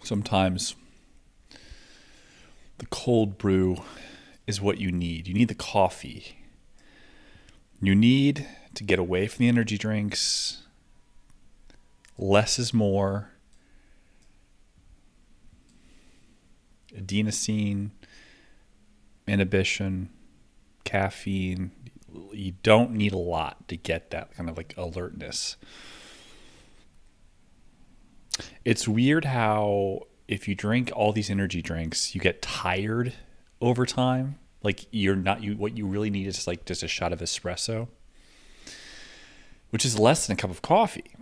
Sometimes the cold brew is what you need. You need the coffee. You need to get away from the energy drinks. Less is more. Adenosine, inhibition, caffeine. You don't need a lot to get that kind of like alertness. It's weird how if you drink all these energy drinks, you get tired over time. Like you're not you what you really need is like just a shot of espresso, which is less than a cup of coffee.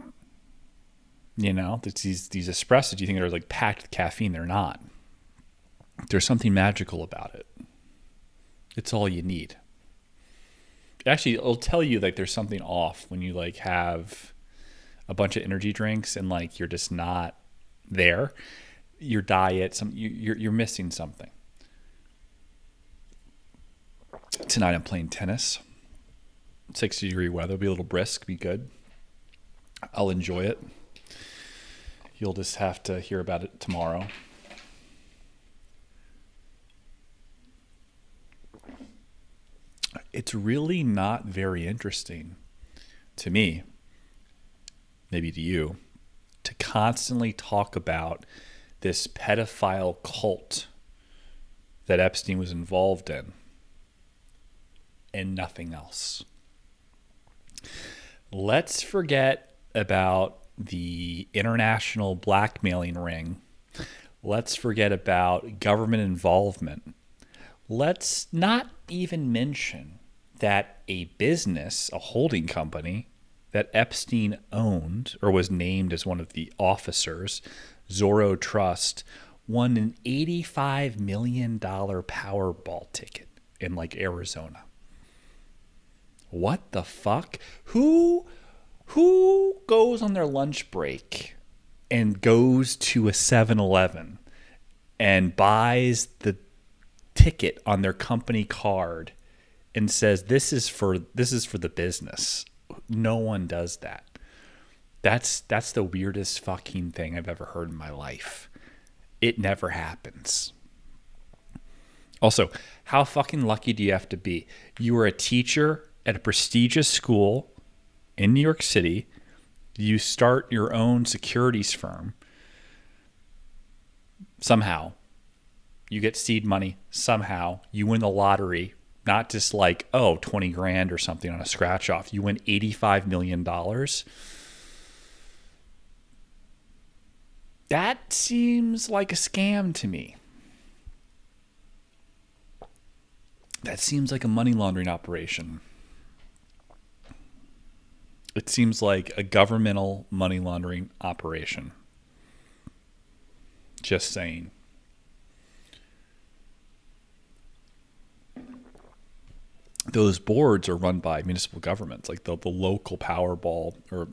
You know, these espressos you think they're like packed with caffeine, they're not. There's something magical about it. It's all you need. Actually, it'll tell you like there's something off when you like have a bunch of energy drinks and like you're just not there. Your diet, you're missing something. Tonight I'm playing tennis. 60-degree weather, be a little brisk, be good. I'll enjoy it. You'll just have to hear about it tomorrow. It's really not very interesting to me, maybe to you, to constantly talk about this pedophile cult that Epstein was involved in and nothing else. Let's forget about the international blackmailing ring. Let's forget about government involvement. Let's not even mention that a business, a holding company that Epstein owned or was named as one of the officers, Zorro Trust, won an $85 million Powerball ticket in like Arizona. What the fuck? Who goes on their lunch break and goes to a 7-Eleven and buys the ticket on their company card and says this is for the business? No one does that. That's the weirdest fucking thing I've ever heard in my life. It never happens. Also, how fucking lucky do you have to be? You were a teacher at a prestigious school in New York City. You start your own securities firm. Somehow, you get seed money. Somehow, you win the lottery. Not just like, 20 grand or something on a scratch off. You win $85 million. That seems like a scam to me. That seems like a money laundering operation. It seems like a governmental money laundering operation. Just saying. Those boards are run by municipal governments, like the local Powerball or,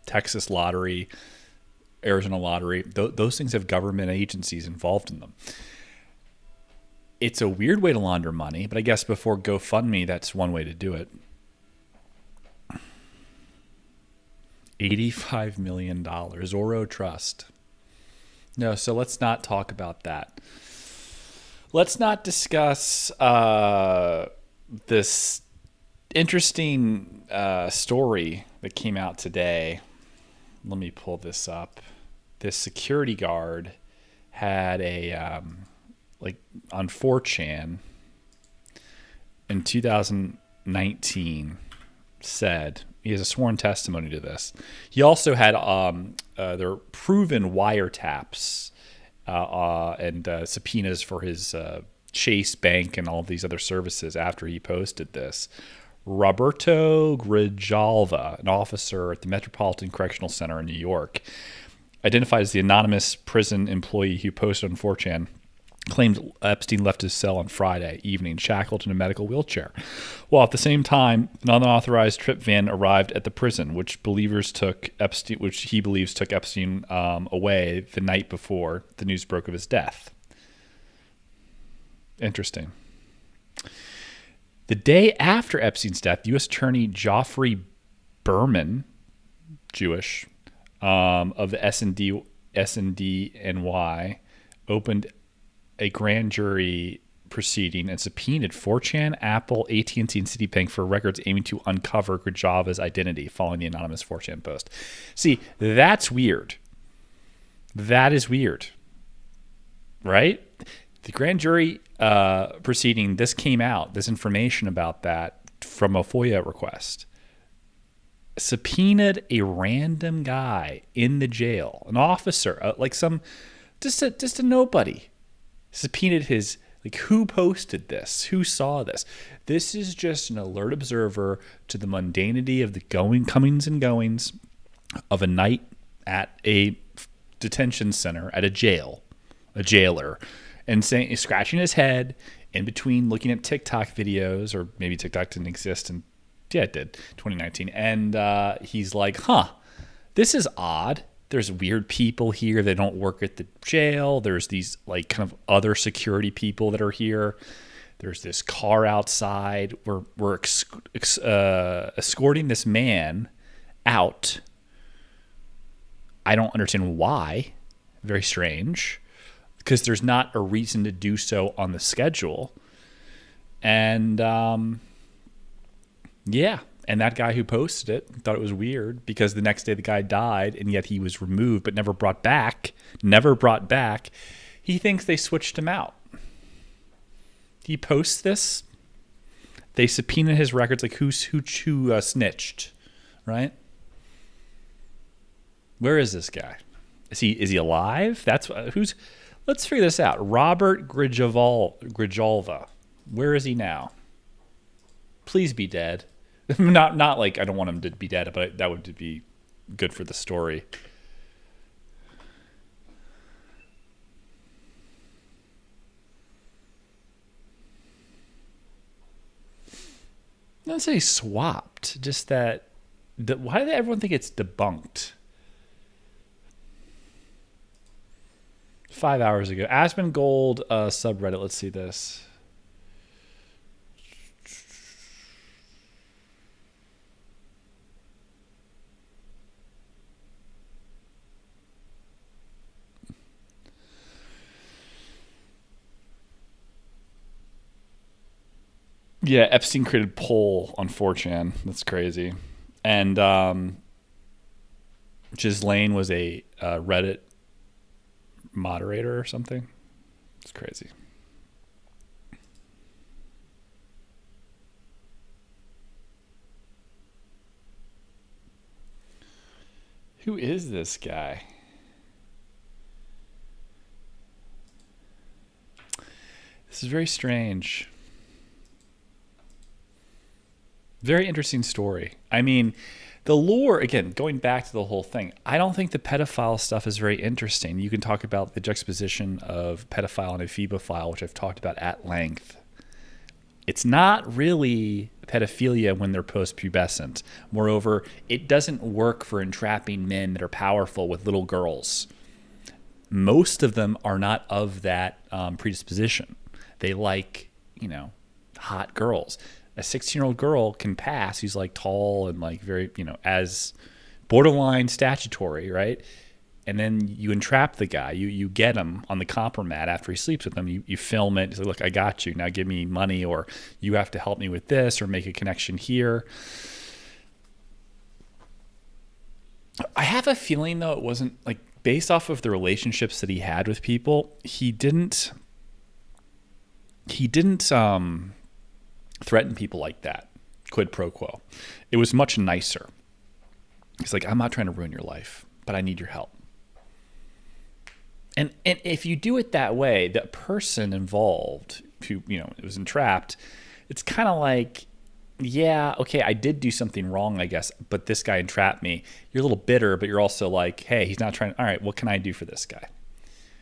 Texas Lottery, Arizona Lottery. Those things have government agencies involved in them. It's a weird way to launder money, but I guess before GoFundMe, that's one way to do it. $85 million, Zorro Trust. No, so let's not talk about that. Let's not discuss this interesting story that came out today. Let me pull this up. This security guard had a, on 4chan in 2019 said, he has a sworn testimony to this. He also had their proven wiretaps and subpoenas for his Chase Bank and all these other services after he posted this. Roberto Grijalva, an officer at the Metropolitan Correctional Center in New York, identified as the anonymous prison employee who posted on 4chan, claimed Epstein left his cell on Friday evening shackled in a medical wheelchair, while at the same time an unauthorized trip van arrived at the prison, which he believes took Epstein away the night before the news broke of his death. Interesting. The day after Epstein's death, U.S. Attorney Geoffrey Berman, Jewish, of the S&D SNDNY opened a grand jury proceeding and subpoenaed 4chan, Apple, AT&T, and Citibank for records aiming to uncover Grajava's identity following the anonymous 4chan post. See, that's weird. That is weird, right? The grand jury proceeding, this came out, this information about that from a FOIA request, subpoenaed a random guy in the jail, an officer, just a nobody, subpoenaed his, like, who posted this, who saw this. This is just an alert observer to the mundanity of the comings and goings of a night at a detention center, at a jail, a jailer, and scratching his head in between looking at TikTok videos, or maybe TikTok didn't exist, and yeah, it did, 2019. And he's like, this is odd. There's weird people here that don't work at the jail. There's these like kind of other security people that are here. There's this car outside. We're escorting this man out. I don't understand why. Very strange. Because there's not a reason to do so on the schedule. And yeah. And that guy who posted it thought it was weird because the next day the guy died, and yet he was removed but never brought back. He thinks they switched him out. He posts this. They subpoena his records, like who snitched, right? Where is this guy? Is he alive? That's who's. Let's figure this out. Robert Grijalva. Where is he now? Please be dead. Not like I don't want him to be dead, but that would be good for the story. Not say swapped, just that. Why did everyone think it's debunked? 5 hours ago. Aspen Gold subreddit. Let's see this. Yeah, Epstein created poll on 4chan. That's crazy. And Ghislaine was a Reddit moderator or something. It's crazy. Who is this guy? This is very strange. Very interesting story. I mean, the lore, again, going back to the whole thing, I don't think the pedophile stuff is very interesting. You can talk about the juxtaposition of pedophile and ephebophile, which I've talked about at length. It's not really pedophilia when they're post-pubescent. Moreover, it doesn't work for entrapping men that are powerful with little girls. Most of them are not of that predisposition. They like, hot girls. A 16-year-old girl can pass who's like tall and like very, as borderline statutory, right? And then you entrap the guy. You get him on the compromat after he sleeps with them. You film it. You say, look, I got you. Now give me money, or you have to help me with this, or make a connection here. I have a feeling, though, it wasn't like based off of the relationships that he had with people. He didn't threaten people like that, quid pro quo. It was much nicer. He's like, I'm not trying to ruin your life, but I need your help. And if you do it that way, the person involved who, was entrapped, it's kind of like, yeah, okay, I did do something wrong, I guess, but this guy entrapped me. You're a little bitter, but you're also like, hey, he's not trying, all right, what can I do for this guy?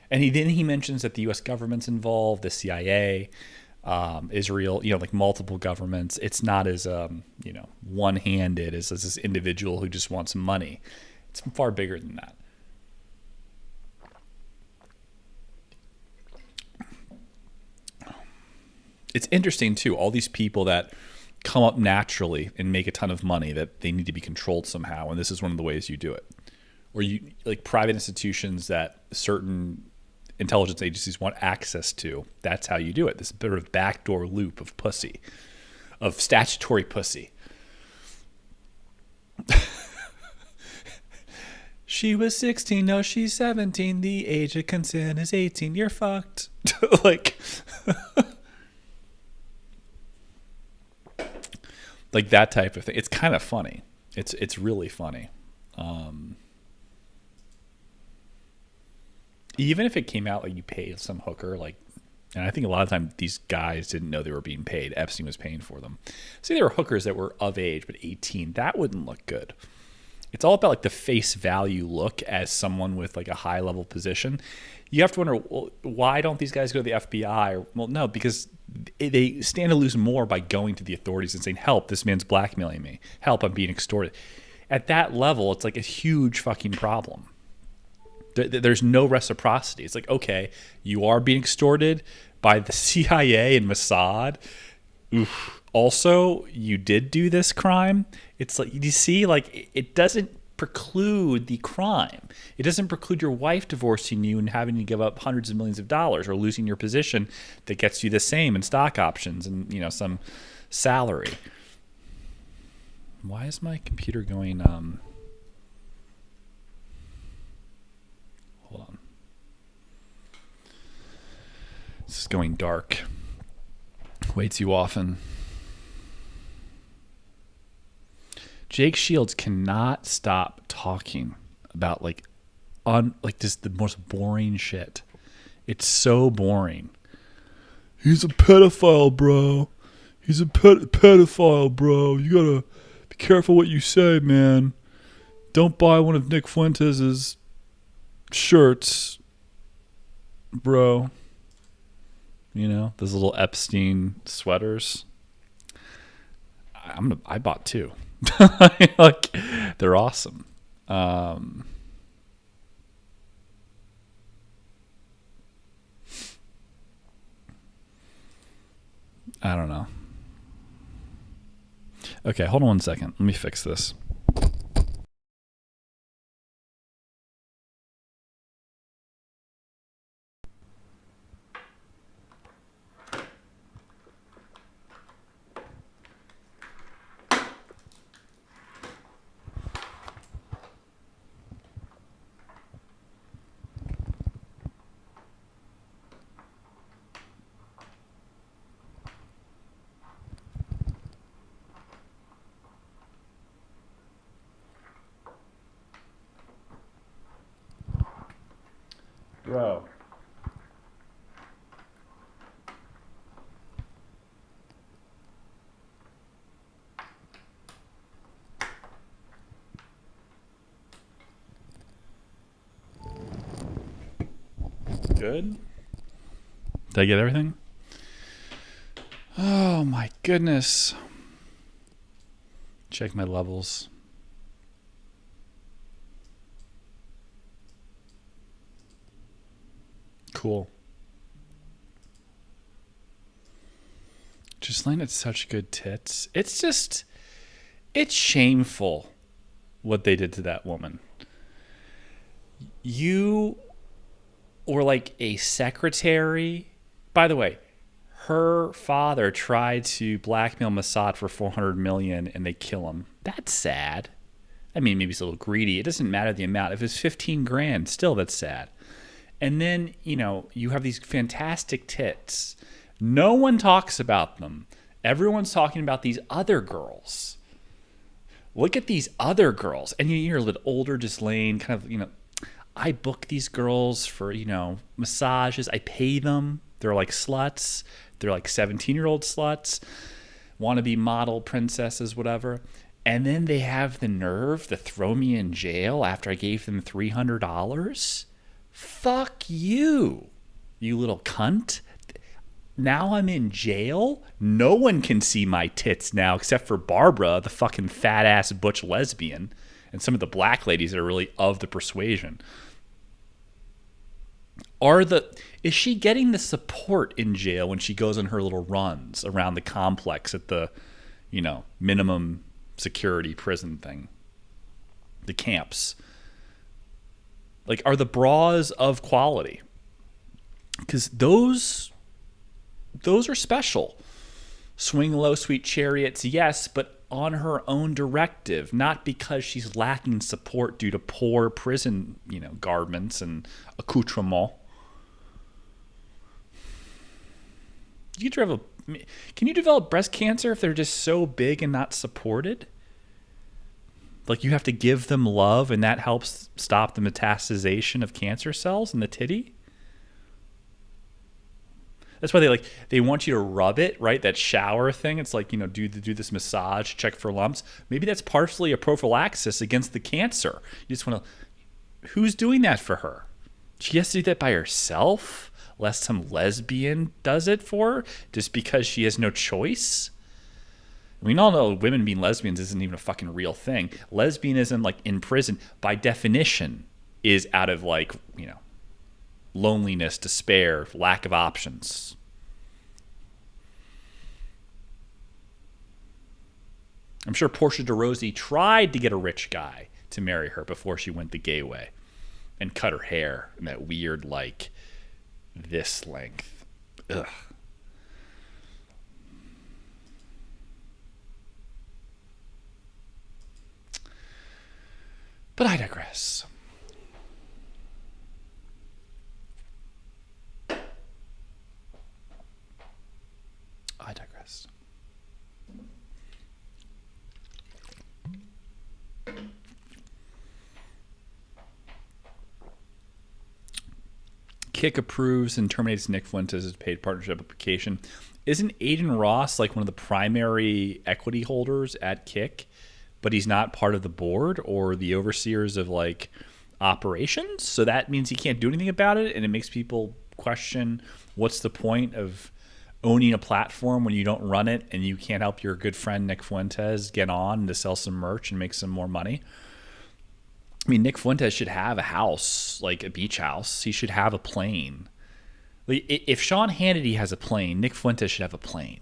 And then he mentions that the U.S. government's involved, the CIA, Israel, like multiple governments. It's not as, one-handed as this individual who just wants money. It's far bigger than that. It's interesting, too, all these people that come up naturally and make a ton of money, that they need to be controlled somehow, and this is one of the ways you do it. or like private institutions that certain intelligence agencies want access to. That's how you do it. This bit of backdoor loop of pussy, of statutory pussy. She was 16, no, she's 17. The age of consent is 18. You're fucked. Like, like that type of thing. It's kind of funny. It's really funny. Even if it came out like you paid some hooker, like, and I think a lot of times these guys didn't know they were being paid. Epstein was paying for them. Say there were hookers that were of age but 18. That wouldn't look good. It's all about like the face value look as someone with like a high level position. You have to wonder, well, why don't these guys go to the FBI? Or, well, no, because they stand to lose more by going to the authorities and saying, help, this man's blackmailing me. Help, I'm being extorted. At that level, it's like a huge fucking problem. There's no reciprocity. It's like, okay, you are being extorted by the CIA and Mossad. Oof. Also, you did do this crime. It's like, you see, like, it doesn't preclude the crime. It doesn't preclude your wife divorcing you and having to give up hundreds of millions of dollars or losing your position that gets you the same in stock options and, you know, some salary. Why is my computer going, hold on. This is going dark way too often. Jake Shields cannot stop talking about like just the most boring shit. It's so boring. He's a pedophile, bro. He's a pedophile, bro. You gotta be careful what you say, man. Don't buy one of Nick Fuentes' shirts, bro. You know, those little Epstein sweaters. I bought two. Like, they're awesome. I don't know. Okay, hold on 1 second. Let me fix this. Bro. Good? Did I get everything? Oh my goodness. Check my levels. Cool. Ghislaine had such good tits. It's shameful what they did to that woman. You were like a secretary. By the way, her father tried to blackmail Mossad for $400 million and they kill him. That's sad. I mean, maybe it's a little greedy. It doesn't matter the amount. If it's 15 grand, still that's sad. And then, you know, you have these fantastic tits. No one talks about them. Everyone's talking about these other girls. Look at these other girls. And you're a little older, Ghislaine, kind of, you know, I book these girls for, you know, massages. I pay them. They're like sluts. They're like 17-year-old sluts. Want to be model princesses, whatever. And then they have the nerve to throw me in jail after I gave them $300? Fuck you, you little cunt. Now I'm in jail? No one can see my tits now except for Barbara, the fucking fat-ass butch lesbian, and some of the black ladies that are really of the persuasion. Is she getting the support in jail when she goes on her little runs around the complex at the, you know, minimum security prison thing? The camps. Like, are the bras of quality? Because those are special. Swing low, sweet chariots, yes, but on her own directive, not because she's lacking support due to poor prison, garments and accoutrement. Can you develop breast cancer if they're just so big and not supported? Like, you have to give them love, and that helps stop the metastasization of cancer cells in the titty? That's why they want you to rub it, right? That shower thing. It's like, do this massage, check for lumps. Maybe that's partially a prophylaxis against the cancer. You just want to. Who's doing that for her? She has to do that by herself, lest some lesbian does it for her, just because she has no choice. We all know women being lesbians isn't even a fucking real thing. Lesbianism, like in prison, by definition, is out of loneliness, despair, lack of options. I'm sure Portia de Rossi tried to get a rich guy to marry her before she went the gay way and cut her hair in that weird, this length. Ugh. But I digress. Kick approves and terminates Nick Fuentes' paid partnership application. Isn't Aiden Ross one of the primary equity holders at Kick, but he's not part of the board or the overseers of operations? So that means he can't do anything about it, and it makes people question what's the point of owning a platform when you don't run it and you can't help your good friend Nick Fuentes get on to sell some merch and make some more money. I mean, Nick Fuentes should have a house, like a beach house. He should have a plane. If Sean Hannity has a plane, Nick Fuentes should have a plane.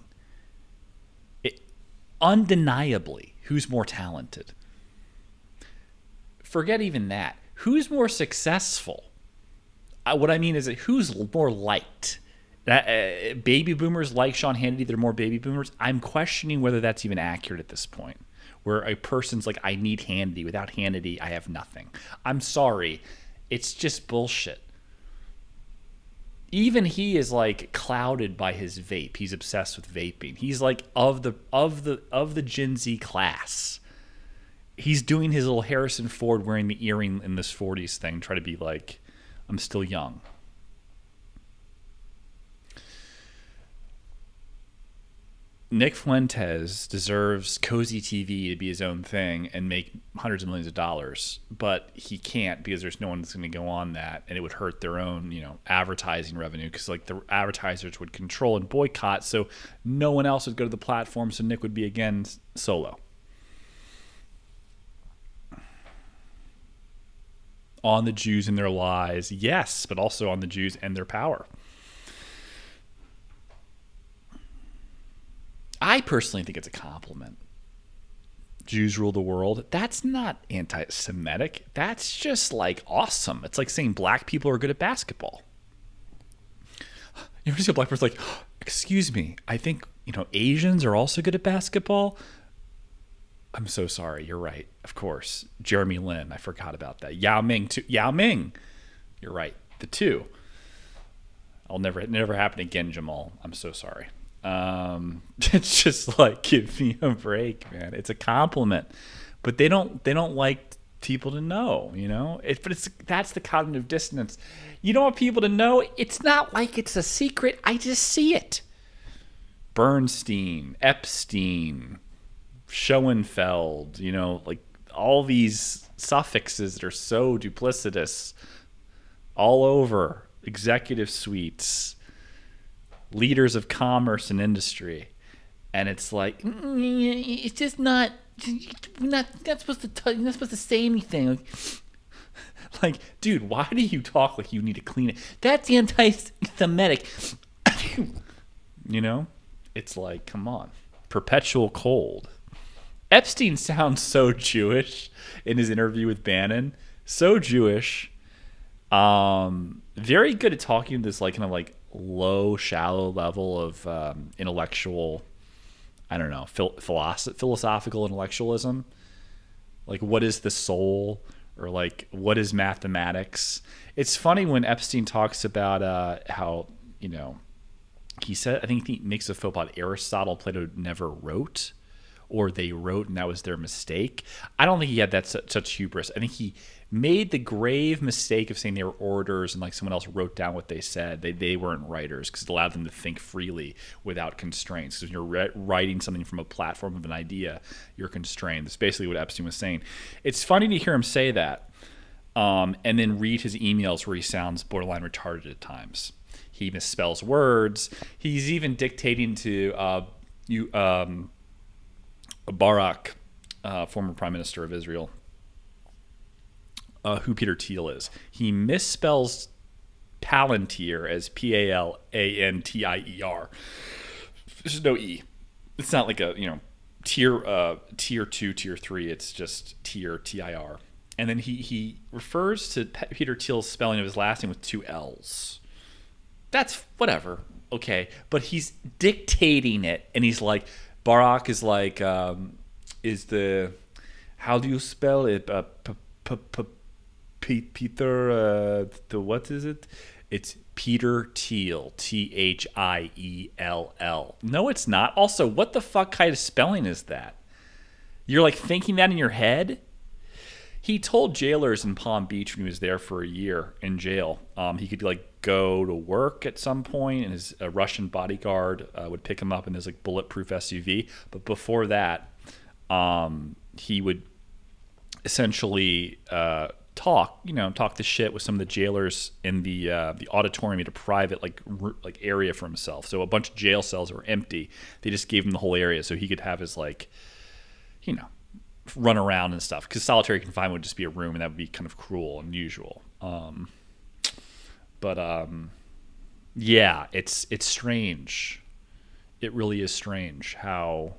Undeniably, who's more talented? Forget even that. Who's more successful? What I mean is that who's more liked? Baby boomers like Sean Hannity, they're more baby boomers. I'm questioning whether that's even accurate at this point. Where a person's like, I need Hannity. Without Hannity, I have nothing. I'm sorry. It's just bullshit. Even he is clouded by his vape. He's obsessed with vaping. He's of the Gen Z class. He's doing his little Harrison Ford wearing the earring in this 40s thing, try to be I'm still young. Nick Fuentes deserves Cozy TV to be his own thing and make hundreds of millions of dollars, but he can't because there's no one that's going to go on that, and it would hurt their own, advertising revenue because the advertisers would control and boycott, so no one else would go to the platform, so Nick would be again solo. On the Jews and their lies, yes, but also on the Jews and their power. I personally think it's a compliment. Jews rule the world. That's not anti-Semitic. That's just awesome. It's like saying black people are good at basketball. You ever see a black person excuse me, I think, Asians are also good at basketball? I'm so sorry. You're right. Of course. Jeremy Lin. I forgot about that. Yao Ming too. Yao Ming. You're right. The two. I'll never happen again, Jamal. I'm so sorry. It's just give me a break, man. It's a compliment, but they don't like people to know, that's the cognitive dissonance. You don't want people to know. It's not like it's a secret. I just see it. Bernstein, Epstein, Schoenfeld, all these suffixes that are so duplicitous all over executive suites, leaders of commerce and industry, and it's it's just not. You're not supposed to. You're not supposed to say anything. Dude, why do you talk like you need to clean it? That's anti-Semitic. It's come on, perpetual cold. Epstein sounds so Jewish in his interview with Bannon. So Jewish. Very good at talking this like kind of like low, shallow level of intellectual, I don't know, philosophical intellectualism. Like, what is the soul? Or like, what is mathematics? It's funny when Epstein talks about how, you know, he said, I think he makes a faux pas about Aristotle and Plato never wrote, or they wrote and that was their mistake. I don't think he had that such hubris. I think he made the grave mistake of saying they were orators and like someone else wrote down what they said. They weren't writers because it allowed them to think freely without constraints. Because when you're writing something from a platform of an idea, you're constrained. That's basically what Epstein was saying. It's funny to hear him say that and then read his emails where he sounds borderline retarded at times. He misspells words. He's even dictating to Barak, former prime minister of Israel, who Peter Thiel is. He misspells Palantir as Palantier. There's no E. It's not like a, you know, tier 2, tier 3. It's just tier, TIR. And then he refers to Peter Thiel's spelling of his last name with 2 L's. That's whatever. Okay. But he's dictating it. And he's like, Barak is like, is the, how do you spell it? Peter, what is it? It's Peter Thiel, Thiell. No, it's not. Also, what the fuck kind of spelling is that? You're like thinking that in your head? He told jailers in Palm Beach when he was there for a year in jail, he could like go to work at some point, and his Russian bodyguard would pick him up in his like bulletproof SUV. But before that, he would essentially talk the shit with some of the jailers in the auditorium at a private like area for himself. So a bunch of jail cells were empty. They just gave him the whole area so he could have his like, you know, run around and stuff, because solitary confinement would just be a room, and that would be kind of cruel and unusual. Yeah, it's strange. It really is strange how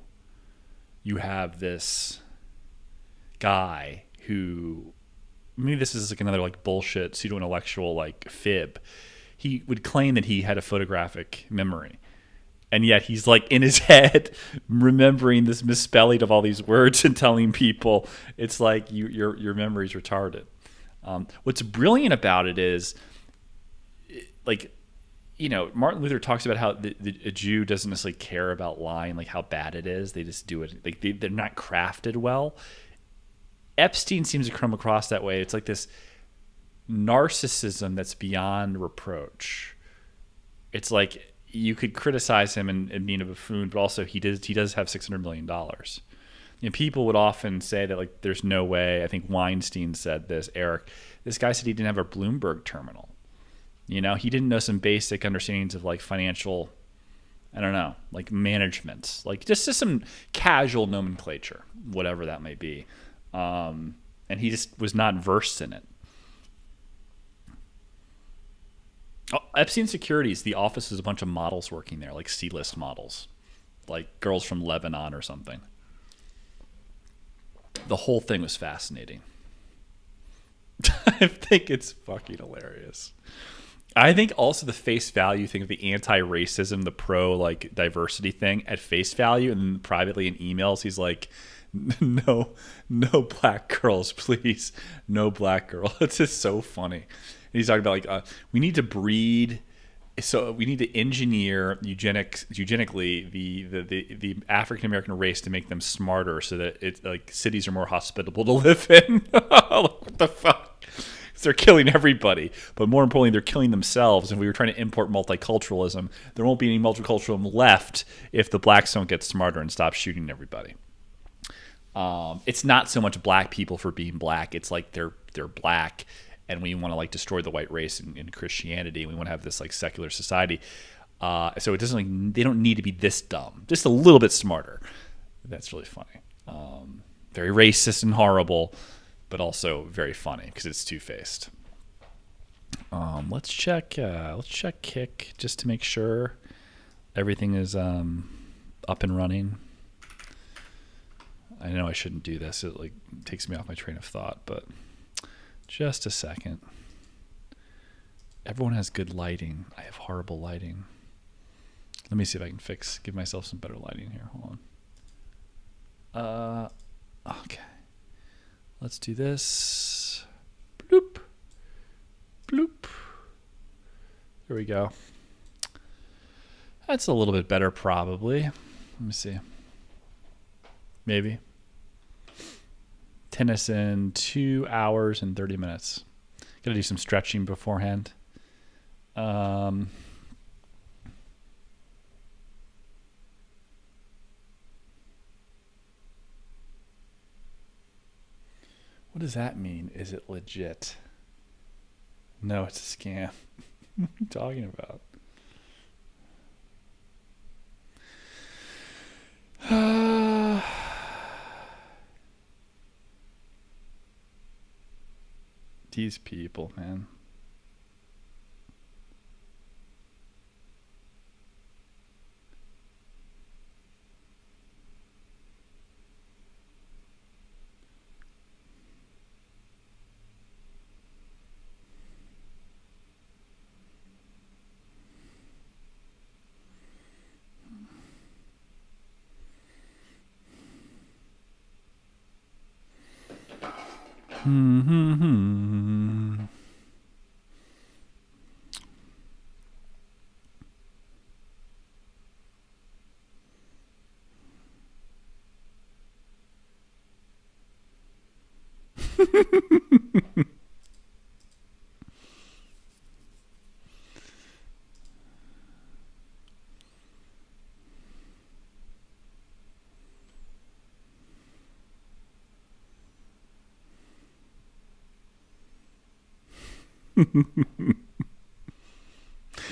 you have this guy who, maybe this is like another like bullshit pseudo intellectual like fib. He would claim that he had a photographic memory, and yet he's like in his head remembering this misspelling of all these words and telling people it's like your memory's retarded. What's brilliant about it is, like, you know, Martin Luther talks about how a Jew doesn't necessarily care about lying, like how bad it is. They just do it. Like they're not crafted well. Epstein seems to come across that way. It's like this narcissism that's beyond reproach. It's like, you could criticize him and being a buffoon, but also he does have $600 million. You know, people would often say that like there's no way. I think Weinstein said this. Eric, this guy said he didn't have a Bloomberg terminal. You know, he didn't know some basic understandings of like financial, I don't know, like management, like just some casual nomenclature, whatever that may be. And he just was not versed in it. Epstein Securities, the office is a bunch of models working there, like C-list models, like girls from Lebanon or something. The whole thing was fascinating. I think it's fucking hilarious. I think also the face value thing of the anti-racism, the pro like diversity thing at face value, and then privately in emails, he's like, no black girls, please. No black girl. It's just so funny. And he's talking about like, we need to breed, so we need to engineer eugenically the African American race to make them smarter, so that it's like cities are more hospitable to live in. What the fuck? They're killing everybody, but more importantly, they're killing themselves. And we were trying to import multiculturalism. There won't be any multiculturalism left if the blacks don't get smarter and stop shooting everybody. It's not so much black people for being black. It's like they're black, and we want to like destroy the white race in Christianity. We want to have this like secular society. So it doesn't like, they don't need to be this dumb, just a little bit smarter. That's really funny. Very racist and horrible, but also very funny because it's two-faced. Let's check Kick just to make sure everything is up and running. I know I shouldn't do this. It like takes me off my train of thought, but just a second. Everyone has good lighting. I have horrible lighting. Let me see if I can give myself some better lighting here. Hold on. Okay. Let's do this. Bloop. Bloop. There we go. That's a little bit better, probably. Let me see. Maybe. Tennis in 2 hours and 30 minutes. Gotta do some stretching beforehand. What does that mean? Is it legit? No, it's a scam. What are you talking about? These people, man.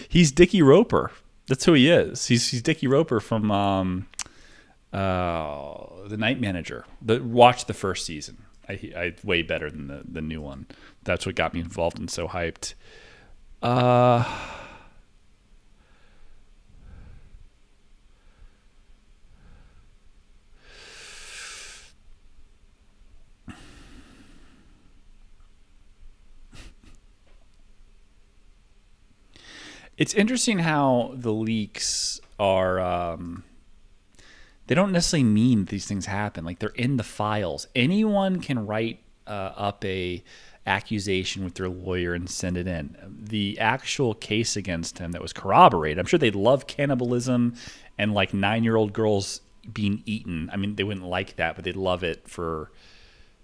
He's Dickie Roper. That's who he is. He's Dickie Roper from The Night Manager. Watch the first season. I way better than the new one. That's what got me involved and so hyped. It's interesting how the leaks are. They don't necessarily mean these things happen. Like, they're in the files. Anyone can write up a accusation with their lawyer and send it in. The actual case against him that was corroborated. I'm sure they'd love cannibalism and like 9-year-old girls being eaten. I mean, they wouldn't like that, but they'd love it for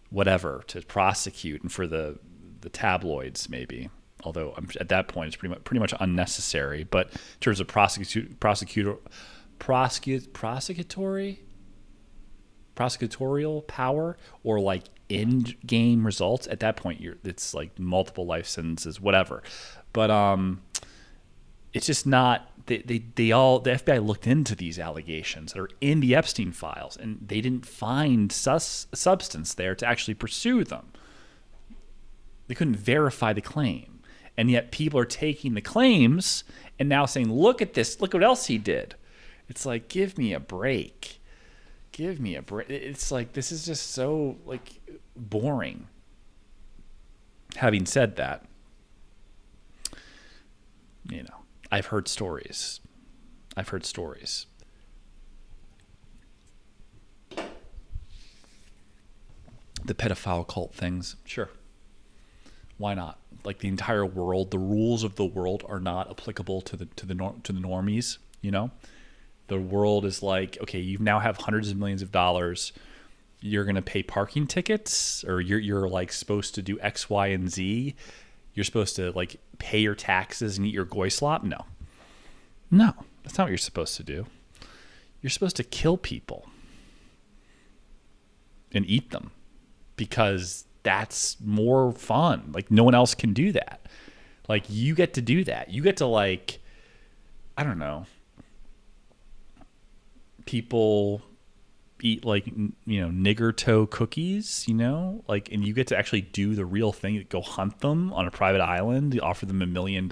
whatever, to prosecute and for the tabloids maybe. Although at that point it's pretty much unnecessary. But in terms of prosecutorial power or like end game results, at that point it's like multiple life sentences, whatever. But it's just not. The FBI looked into these allegations that are in the Epstein files, and they didn't find substance there to actually pursue them. They couldn't verify the claim. And yet people are taking the claims and now saying, look at this, look what else he did. It's like, give me a break. Give me a break. It's like, this is just so like boring. Having said that, you know, I've heard stories. The pedophile cult things, sure. Why not? Like, the entire world, the rules of the world are not applicable to the normies. You know, the world is like, okay, you now have hundreds of millions of dollars. You're gonna pay parking tickets, or you're like supposed to do X, Y, and Z. You're supposed to like pay your taxes and eat your goy slop. No, that's not what you're supposed to do. You're supposed to kill people and eat them because that's more fun. Like, no one else can do that. Like, you get to do that. You get to, like, I don't know, people eat like, you know, nigger toe cookies, you know, like, and you get to actually do the real thing, go hunt them on a private island, you offer them $1 million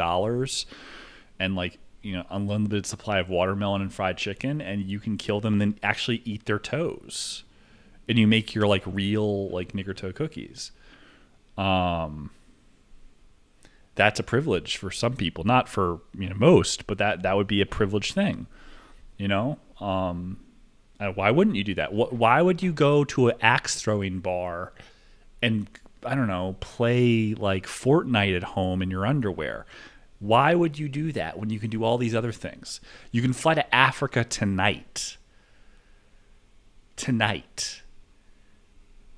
and, like, you know, unlimited supply of watermelon and fried chicken, and you can kill them and then actually eat their toes. And you make your like real like nigger toe cookies. That's a privilege for some people, not for most, but that would be a privileged thing. Why wouldn't you do that? Why would you go to an axe throwing bar and, I don't know, play like Fortnite at home in your underwear? Why would you do that when you can do all these other things? You can fly to Africa tonight,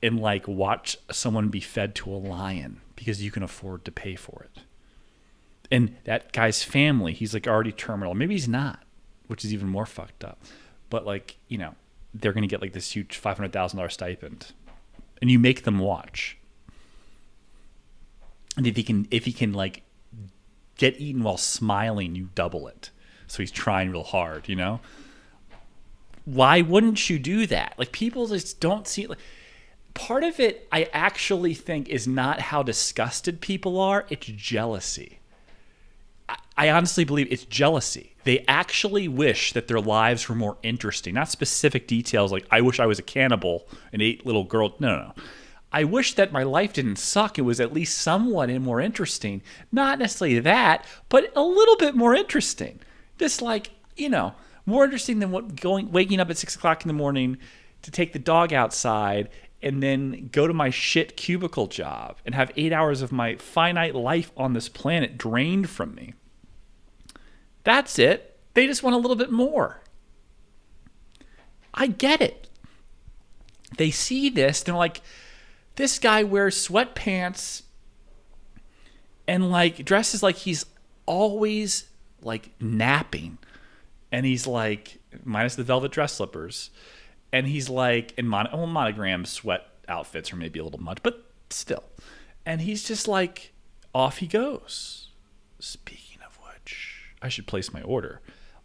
and like watch someone be fed to a lion because you can afford to pay for it. And that guy's family, he's like already terminal. Maybe he's not, which is even more fucked up. But like, they're going to get like this huge $500,000 stipend, and you make them watch. And if he can like get eaten while smiling, you double it. So he's trying real hard, Why wouldn't you do that? Like, people just don't see it. Like, part of it, I actually think, is not how disgusted people are. It's jealousy. I honestly believe it's jealousy. They actually wish that their lives were more interesting. Not specific details like, I wish I was a cannibal and ate little girls. No. I wish that my life didn't suck. It was at least somewhat more interesting. Not necessarily that, but a little bit more interesting. Just like, more interesting than waking up at 6 o'clock in the morning to take the dog outside and then go to my shit cubicle job and have 8 hours of my finite life on this planet drained from me. That's it. They just want a little bit more. I get it. They see this, they're like, this guy wears sweatpants and like dresses like he's always like napping. And he's like, minus the velvet dress slippers. And he's like, in monogram sweat outfits are maybe a little much, but still. And he's just like, off he goes. Speaking of which, I should place my order.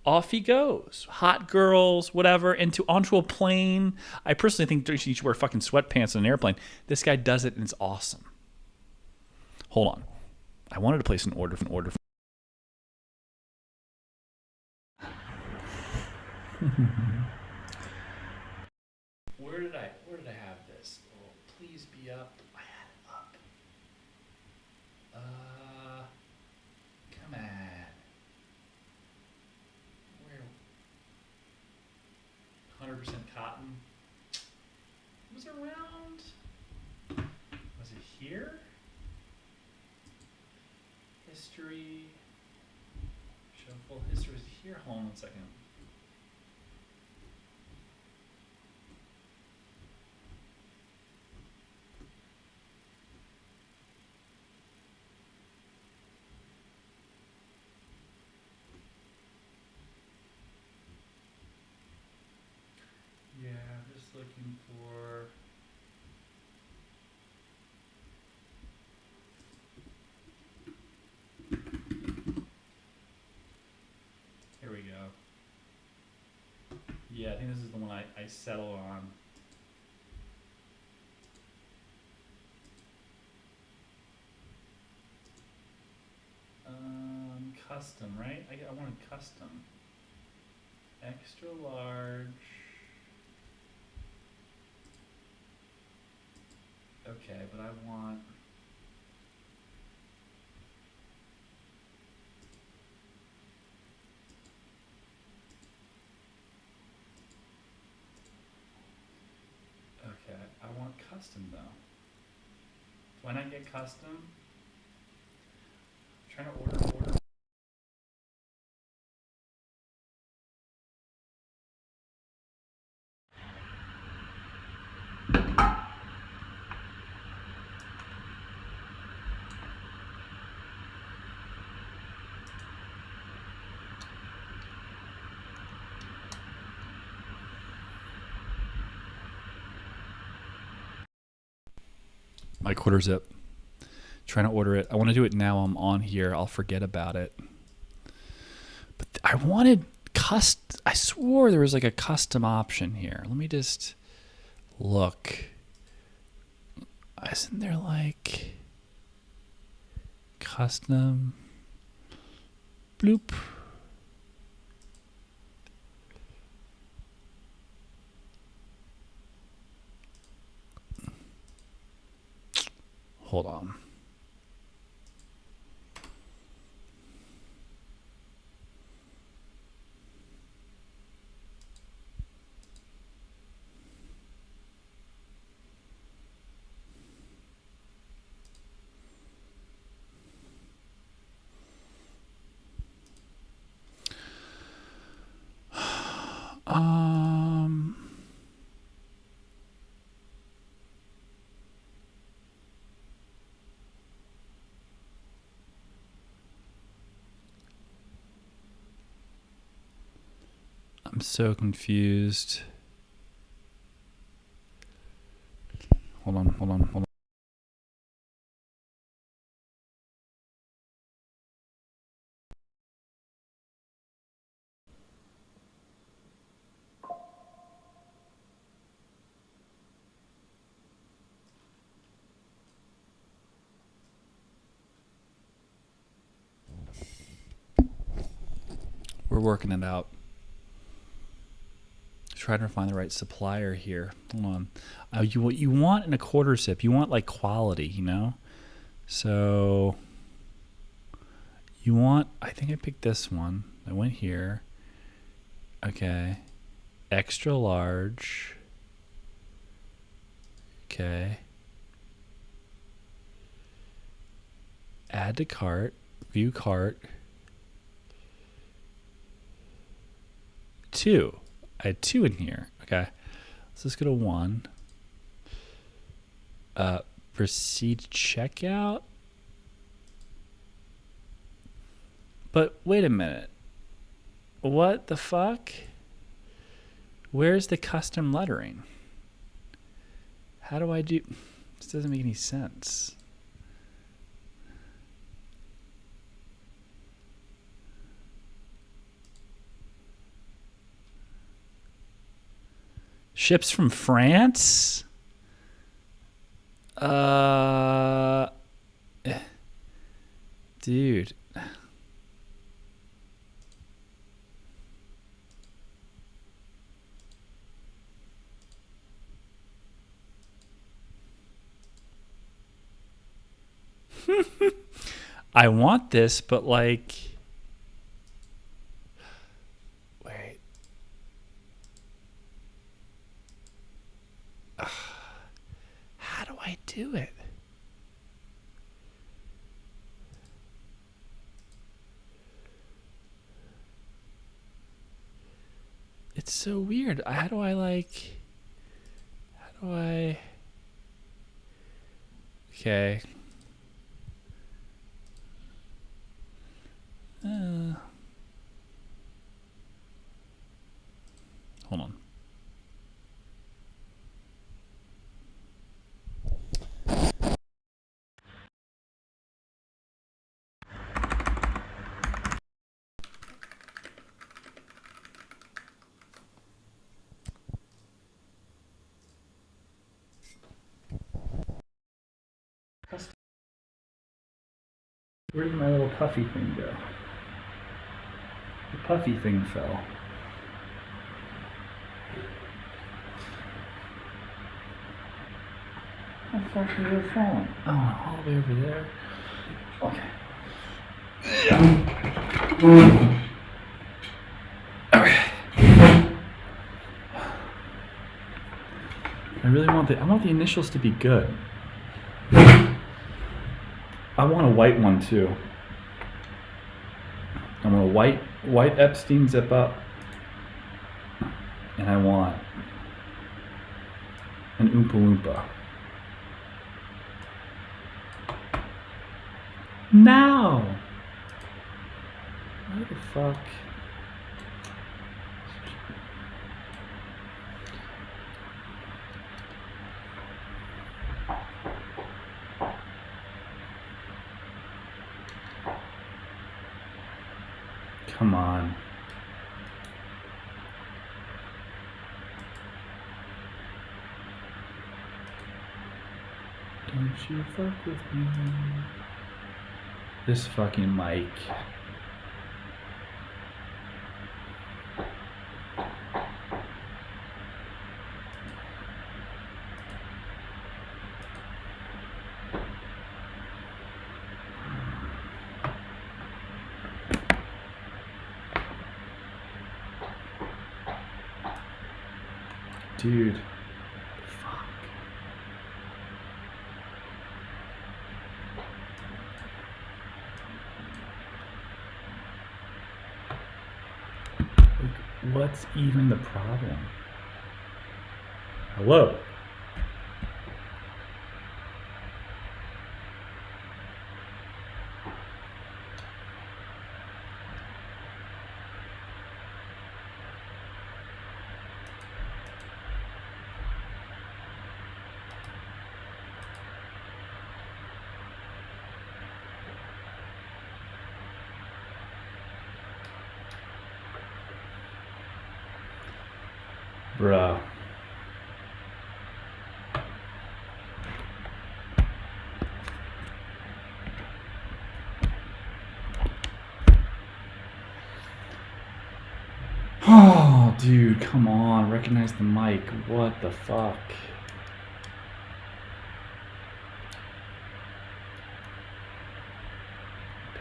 Off he goes. Hot girls, whatever, onto a plane. I personally think you should wear fucking sweatpants on an airplane. This guy does it, and it's awesome. Hold on. I wanted to place an order. Where did I have this? Oh, please be up. I had it up. Come on. Where? 100% cotton. Was it around? Was it here? History. Show full history. Was it here? Hold on 1 second. Yeah, I'm just looking for. Here we go. Yeah, I think this is the one I settle on. Custom, right? I wanted custom. Extra large. Okay, but I want. Okay, I want custom though. Why not get custom? I'm trying to order. My quarter zip. Trying to order it. I want to do it now. I'm on here. I'll forget about it. But I wanted I swore there was like a custom option here. Let me just look. Isn't there like custom? Bloop. Hold on. I'm so confused. Hold on. We're working it out. Trying to find the right supplier here. Hold on. What you want in a quarter zip, you want like quality, you know? So you want, I think I picked this one. I went here. Okay. Extra large. Okay. Add to cart. View cart. 2. I had 2 in here. Okay. Let's just go to 1. Proceed to checkout. But wait a minute. What the fuck? Where's the custom lettering? How do I do? This doesn't make any sense. Ships from France? Dude. I want this, but like, wait. How do I do it? It's so weird. How do I okay. Hold on. Where did my little puffy thing go? The puffy thing fell. How the fuck did it fall? Oh, all the way over there. Okay. Okay. I want the initials to be good. I want a white one too. I want a white Epstein zip up, and I want an Oompa Loompa. Now! What the fuck? Come on. Don't you fuck with me. This fucking mic. Dude. Fuck. Like, what's even the problem? Hello? Bruh. Oh, dude, come on. Recognize the mic. What the fuck?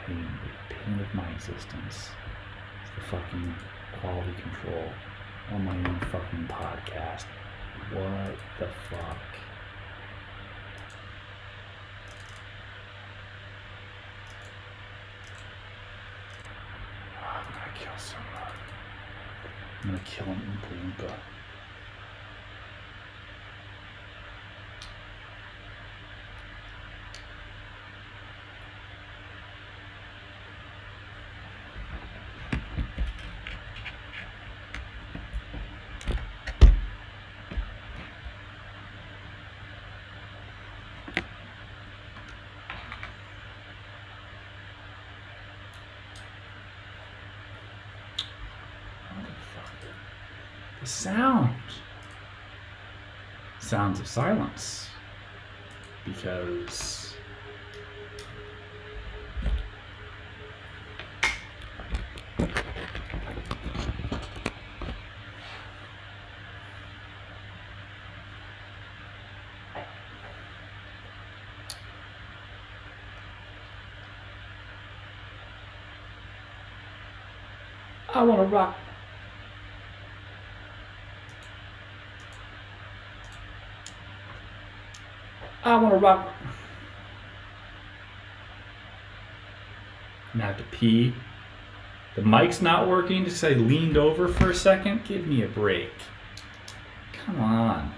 Pain of my existence. It's the fucking quality control on my own fucking podcast. What the fuck? I'm gonna kill someone. I'm gonna kill an Oompa Loompa. The sounds of silence, because I want to rock. I want to rock. I'm gonna have to pee. The mic's not working because I leaned over for a second. Give me a break. Come on.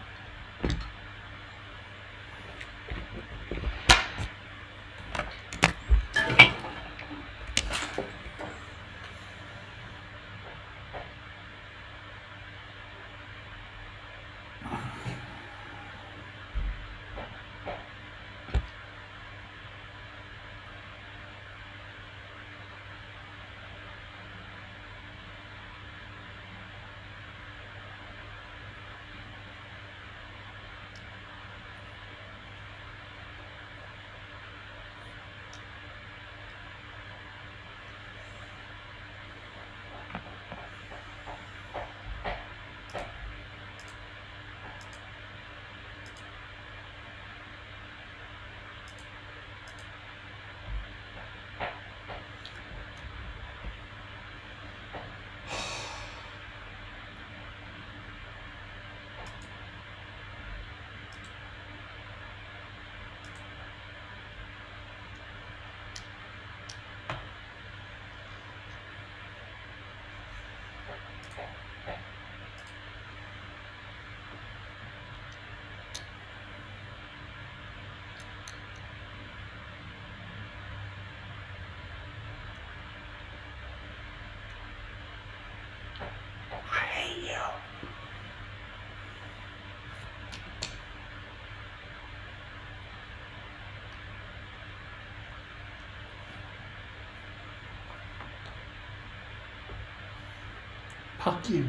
Fuck you.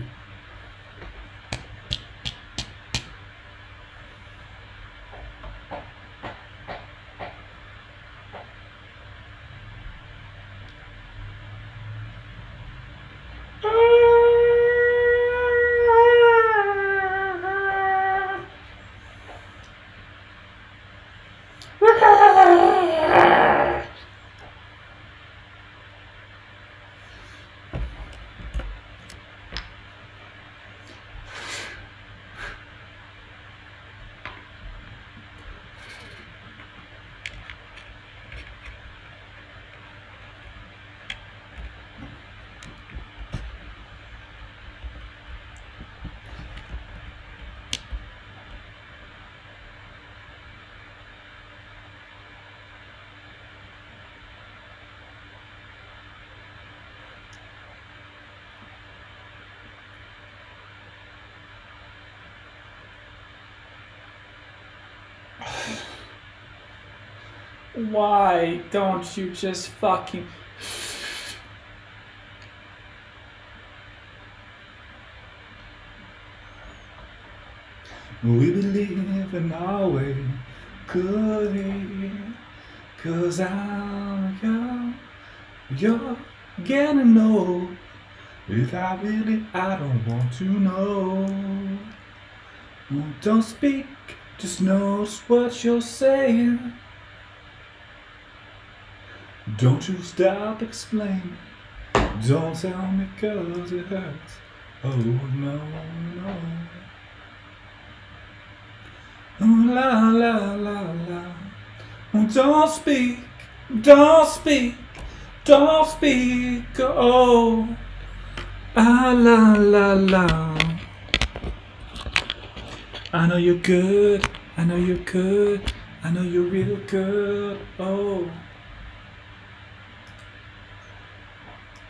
Why don't you just fucking... We believe in our way, good, 'cause I'm young, you're getting old. If I don't want to know. Don't speak, just notice what you're saying. Don't you stop explaining. Don't tell me 'cause it hurts. Oh no, no. Oh, la la la la. Don't speak, don't speak, don't speak. Oh, ah la la la. I know you're good, I know you're good, I know you're real good. Oh,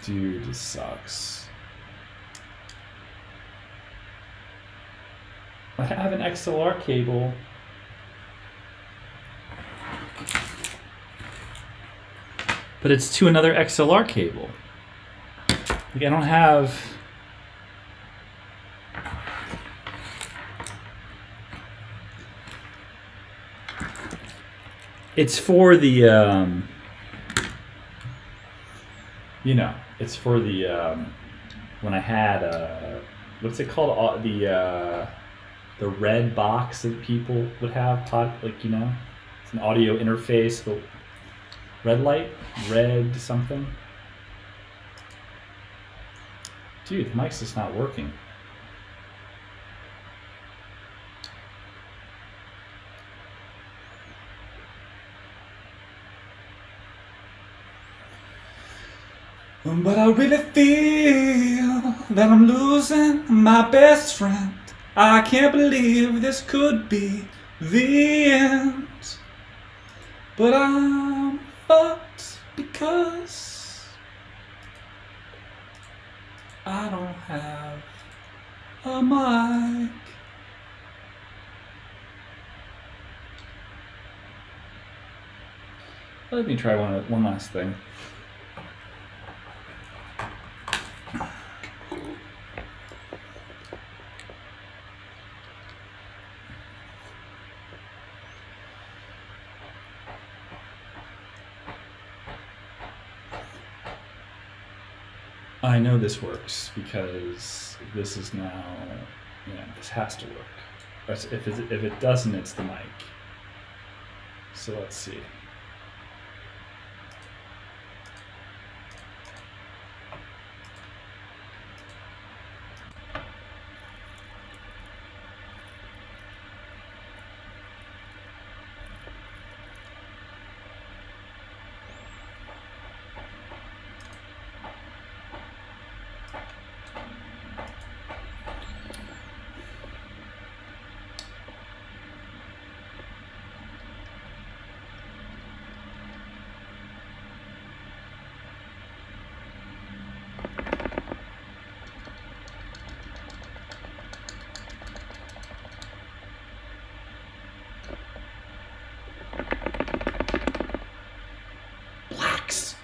dude, this sucks. I have an XLR cable. But it's to another XLR cable. Like I don't have. It's for the, you know, it's for the, when I had, what's it called? The red box that people would have, like, you know, it's an audio interface, the red light, red something. Dude, the mic's just not working. But I really feel that I'm losing my best friend. I can't believe this could be the end. But I'm fucked because I don't have a mic. Let me try one last thing. I know this works because this is now, you know, this has to work. If it doesn't, it's the mic. So let's see. Blacks.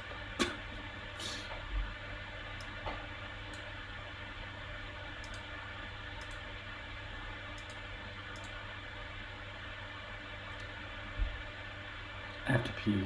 I have to pee.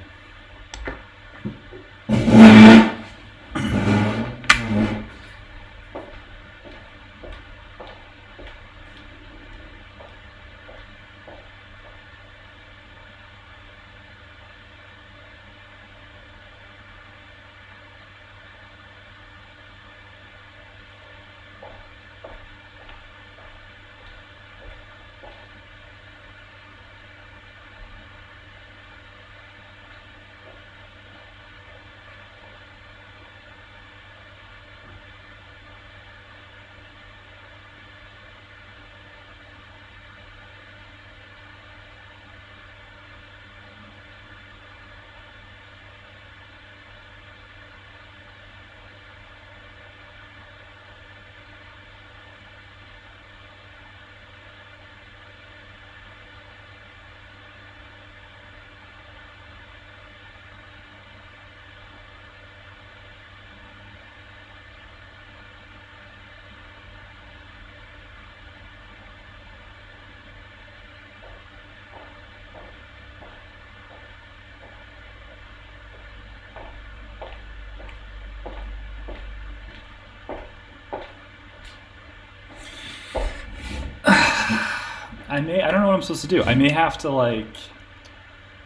I don't know what I'm supposed to do. I may have to like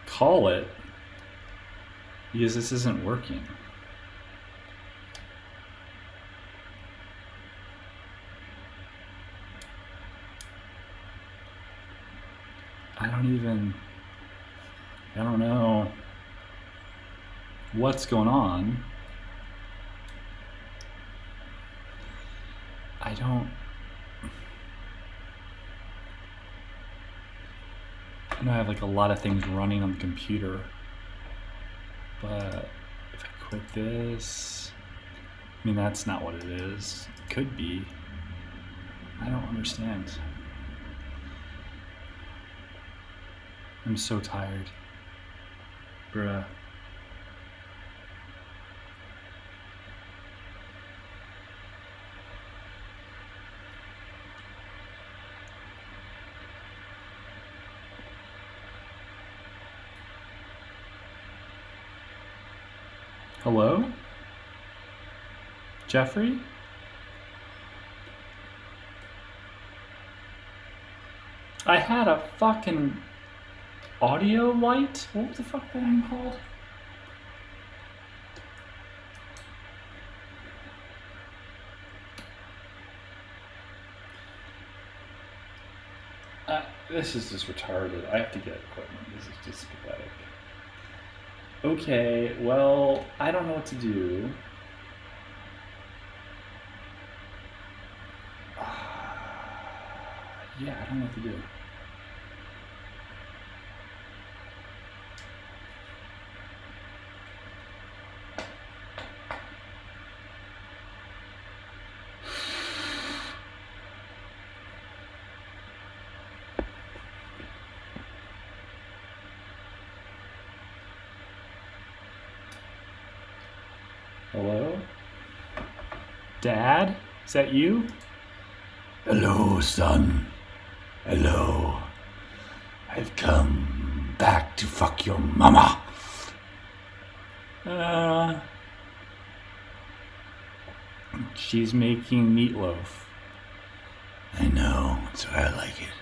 call it because this isn't working. I don't know what's going on. I know I have like a lot of things running on the computer, but if I quit this, I mean, that's not what it is. It could be. I don't understand. I'm so tired. Bruh. Hello? Jeffrey? I had a fucking audio light? What was the fuck that thing called? This is just retarded. I have to get equipment. This is just pathetic. Okay, well, I don't know what to do. Yeah, I don't know what to do. Hello? Dad? Is that you? Hello, son. Hello. I've come back to fuck your mama. She's making meatloaf. I know. That's why I like it.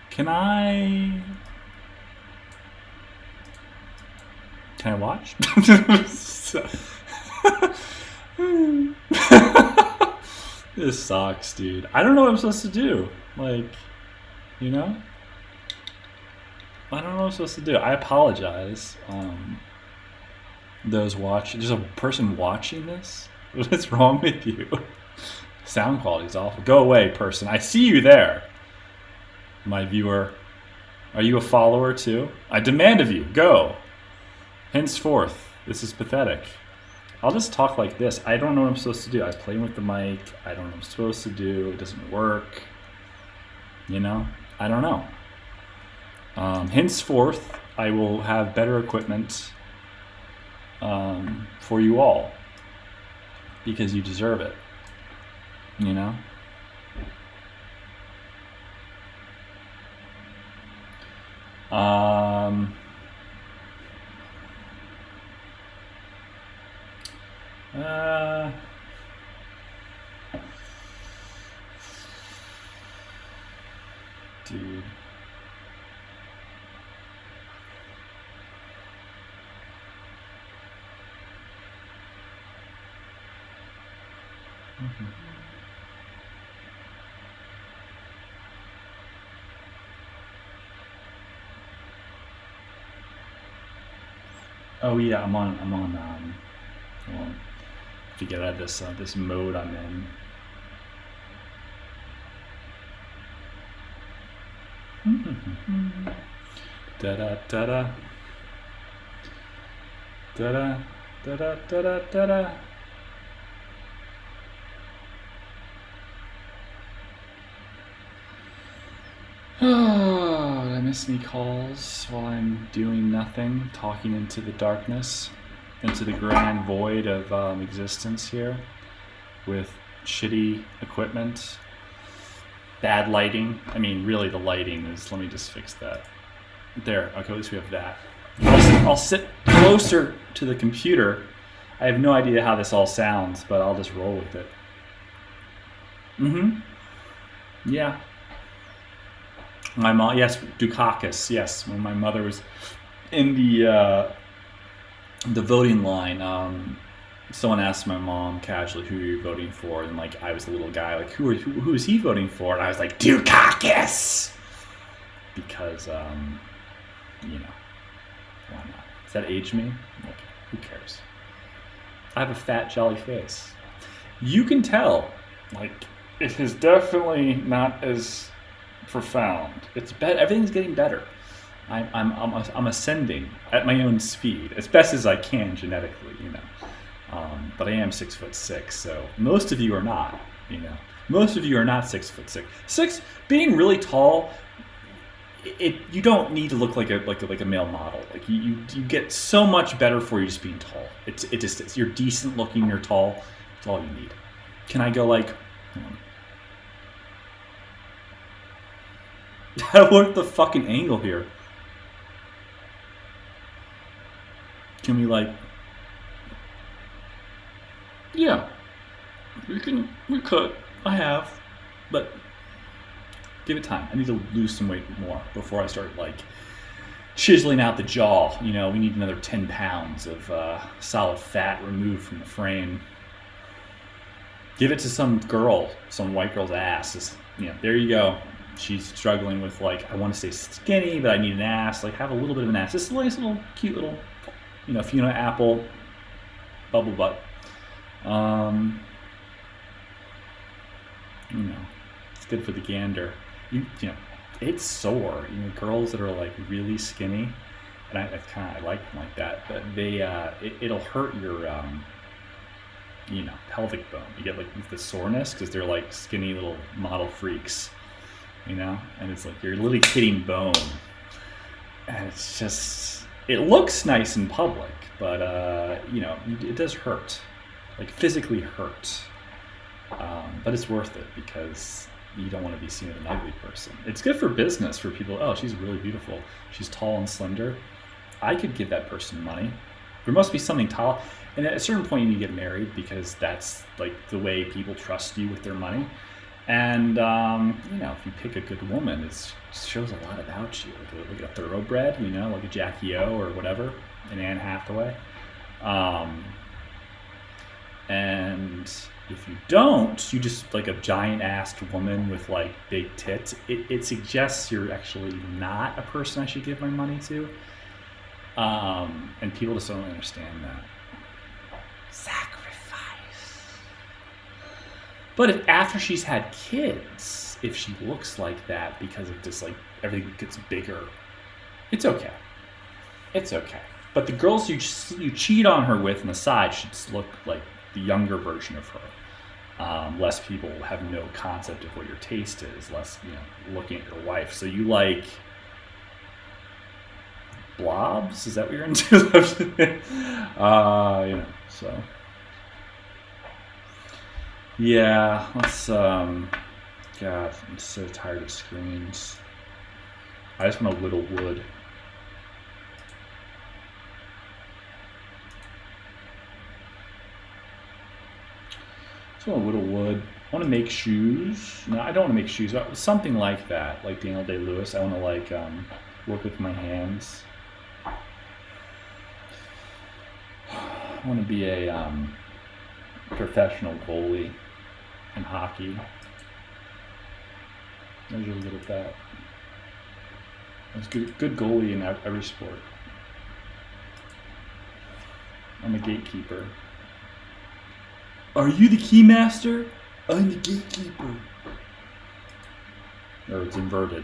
Can I watch? This sucks, dude. I don't know what I'm supposed to do. Like, you know? I don't know what I'm supposed to do. I apologize. There's a person watching this? What is wrong with you? Sound quality is awful. Go away, person. I see you there. My viewer. Are you a follower too? I demand of you, go. Henceforth, this is pathetic. I'll just talk like this. I don't know what I'm supposed to do. I play with the mic. I don't know what I'm supposed to do. It doesn't work. You know? I don't know. Henceforth, I will have better equipment for you all. Because you deserve it. You know? Dude. Oh yeah, I'm on well, to get out of this mode I'm in. Da da da da da da da da da da da. Oh, did I miss any calls while I'm doing nothing, talking into the darkness, into the grand void of existence here, with shitty equipment, bad lighting. I mean, really, the lighting is. Let me just fix that. There. Okay, at least we have that. I'll sit closer to the computer. I have no idea how this all sounds, but I'll just roll with it. Yeah. My mom, yes, Dukakis, yes. When my mother was in the voting line, someone asked my mom casually, "Who are you voting for?" And like, I was a little guy, like, who is he voting for? And I was like, Dukakis, because you know, why not? Does that age me? Like, who cares? I have a fat, jolly face. You can tell, like, it is definitely not as profound. It's better. Everything's getting better. I'm ascending at my own speed as best as I can genetically, you know. But I am 6'6", so most of you are not. You know, most of you are not 6'6". Being really tall, you don't need to look like a male model. Like you get so much better for you just being tall. It's you're decent looking. You're tall. That's all you need. Can I go like? How work the fucking angle here? Can we like? Yeah, we could. I have, but give it time. I need to lose some weight more before I start like chiseling out the jaw. You know, we need another 10 pounds of solid fat removed from the frame. Give it to some girl, some white girl's ass. Just, you know, there you go. She's struggling with like, I want to stay skinny, but I need an ass. Like, have a little bit of an ass. Just a nice little, cute little, you know, Fiona Apple bubble butt. You know, it's good for the gander. You know, it's sore. You know, girls that are like really skinny, and I like them like that. But they, it'll hurt your, you know, pelvic bone. You get like the soreness because they're like skinny little model freaks. You know, and it's like you're literally hitting bone, and it's just, it looks nice in public, but you know, it does hurt, like physically hurt. But it's worth it because you don't want to be seen as an ugly person. It's good for business for people. Oh, she's really beautiful. She's tall and slender. I could give that person money. There must be something tall. And at a certain point, you need to get married because that's like the way people trust you with their money. And you know, if you pick a good woman, it shows a lot about you. Like a thoroughbred, you know, like a Jackie O or whatever, an Anne Hathaway. And if you don't, you just like a giant-assed woman with like big tits. It suggests you're actually not a person I should give my money to. And people just don't understand that. Sacrifice. But if after she's had kids, if she looks like that because of just like everything gets bigger, it's okay. It's okay. But the girls you cheat on her with on the side should look like the younger version of her. Less people have no concept of what your taste is. Less, you know, looking at your wife. So you like blobs? Is that what you're into? You know, so. Yeah, let's, God, I'm so tired of screens. I just want to whittle wood. I want to whittle wood. I want to make shoes. No, I don't want to make shoes. Something like that, like Daniel Day-Lewis. I want to like work with my hands. I want to be a professional goalie in hockey. I was really good at that. I was good goalie in every sport. I'm a gatekeeper. Are you the keymaster? I'm the gatekeeper. Or it's inverted.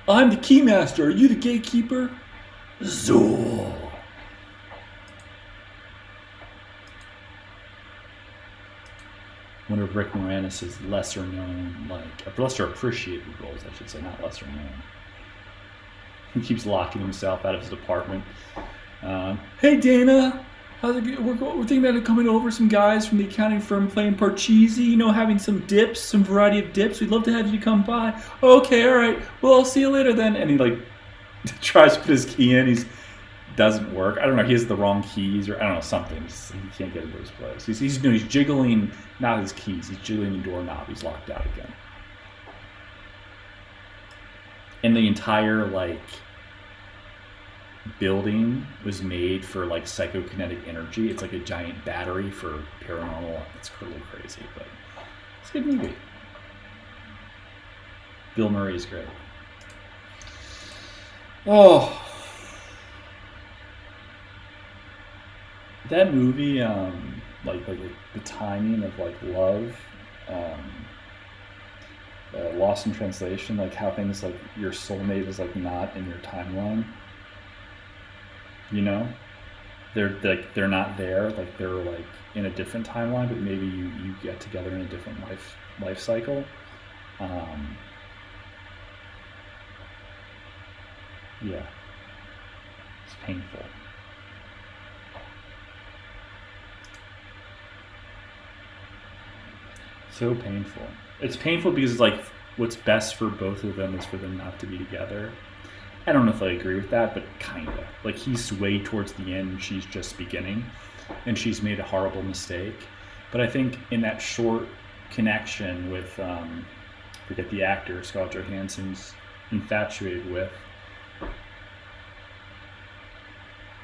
I'm the keymaster. Are you the gatekeeper? Zor. One of Rick Moranis' lesser known, like lesser appreciated roles, I should say, not lesser known. He keeps locking himself out of his apartment. Hey Dana, how's it going? We're thinking about coming over, some guys from the accounting firm playing Parcheesi, you know, having some dips, some variety of dips. We'd love to have you come by. Okay, all right. Well, I'll see you later then. And he like tries to put his key in. He's doesn't work. I don't know. He has the wrong keys, or I don't know, something. He can't get into his place. He's jiggling not his keys. He's jiggling the doorknob. He's locked out again. And the entire like building was made for like psychokinetic energy. It's like a giant battery for paranormal. It's a little crazy, but it's a good movie. Bill Murray's great. Oh, that movie, like the timing of like love, Lost in Translation, like how things like your soulmate is like not in your timeline. You know, they're not there. Like they're like in a different timeline, but maybe you get together in a different life cycle. Yeah, it's painful. So painful. It's painful because it's like what's best for both of them is for them not to be together. I don't know if I agree with that, but kinda. Like he's swayed towards the end and she's just beginning and she's made a horrible mistake. But I think in that short connection with forget the actor Scarlett Johansson's infatuated with,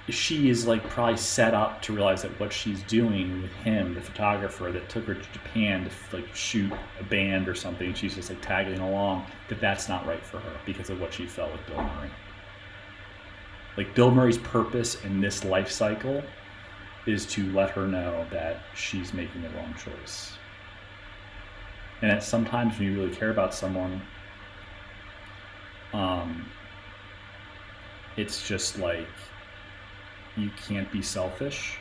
she is like probably set up to realize that what she's doing with him, the photographer that took her to Japan to like shoot a band or something, she's just like tagging along, that's not right for her because of what she felt with Bill Murray. Like Bill Murray's purpose in this life cycle is to let her know that she's making the wrong choice. And that sometimes when you really care about someone, it's just like you can't be selfish.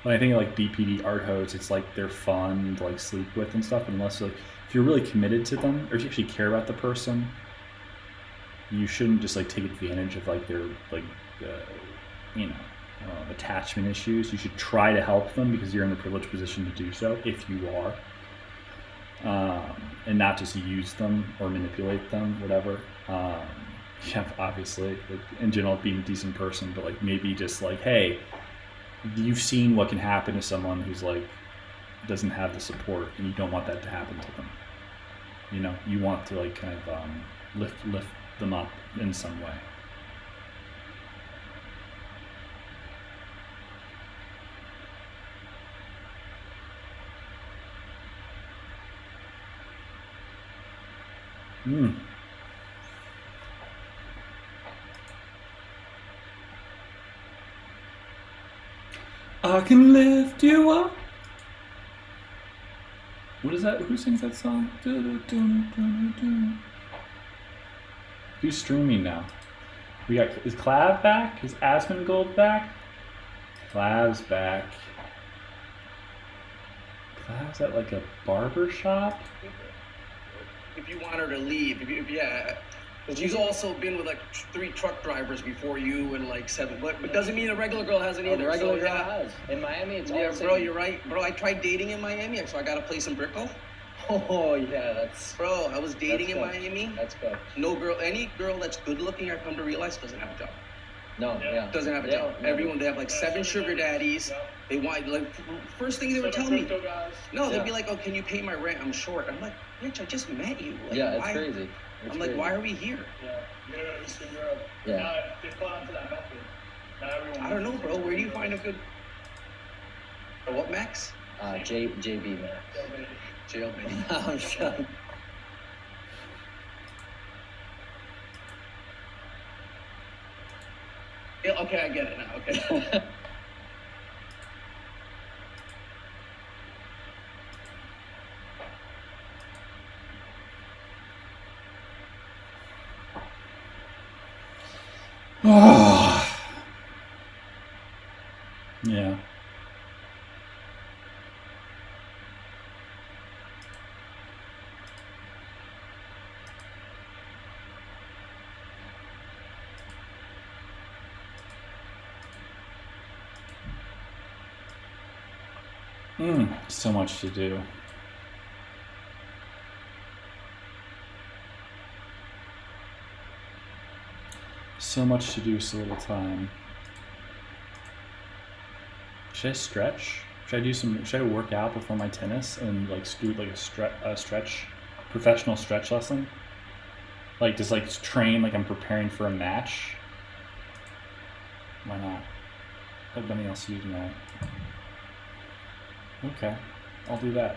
When I think of like BPD art hoes, it's like they're fun to like sleep with and stuff. Unless like if you're really committed to them or if you actually care about the person, you shouldn't just like take advantage of like their like attachment issues. You should try to help them because you're in the privileged position to do so if you are, and not just use them or manipulate them, whatever. Yeah, obviously, like, in general, being a decent person, but like maybe just like, hey, you've seen what can happen to someone who's like doesn't have the support, and you don't want that to happen to them. You know, you want to like kind of lift them up in some way. I can lift you up. What is that? Who sings that song? Who's streaming now? We got, is Clav back? Is Asmongold back? Clav's back. Clav's at like a barber shop? If you want her to leave, because she's also been with like 3 truck drivers before you and like 7, but it doesn't mean a regular girl hasn't either. A regular girl has. In Miami, it's all bro, you're right. Bro, I tried dating in Miami, so I got a place in Brickell. Oh, yeah, that's... Bro, I was dating in Miami. That's good. No girl, any girl that's good looking, I've come to realize, doesn't have a job. No, yeah. Doesn't have a job. Everyone, they have like 7 sugar daddies. They want, like, first thing they would tell me. No, they'd be like, oh, can you pay my rent? I'm short. I'm like, bitch, I just met you. Like, yeah, it's crazy. I'm like, why are we here? Yeah, Eastern Europe. Yeah. They've gone onto that method. I don't know, bro. Where do you find a good... What, Max? JB, Max. Jailbait. I'm sure. Yeah, okay, I get it now. Okay. Yeah. So much to do. So much to do, so little time. Should I stretch? Should I work out before my tennis and like do like a stretch, professional stretch lesson? Like just like train like I'm preparing for a match. Why not? Everybody else using that. Okay, I'll do that.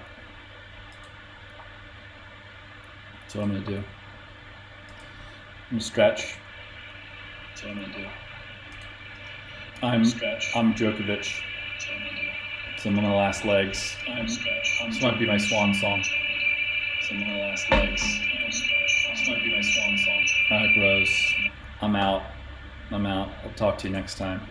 That's what I'm gonna do. I'm gonna stretch. That's what I'm gonna do. I'm Djokovic. So I'm on the last legs. This might be my swan song. So I'm on the last legs. This might be my swan song. All right, bros. I'm out. I'll talk to you next time.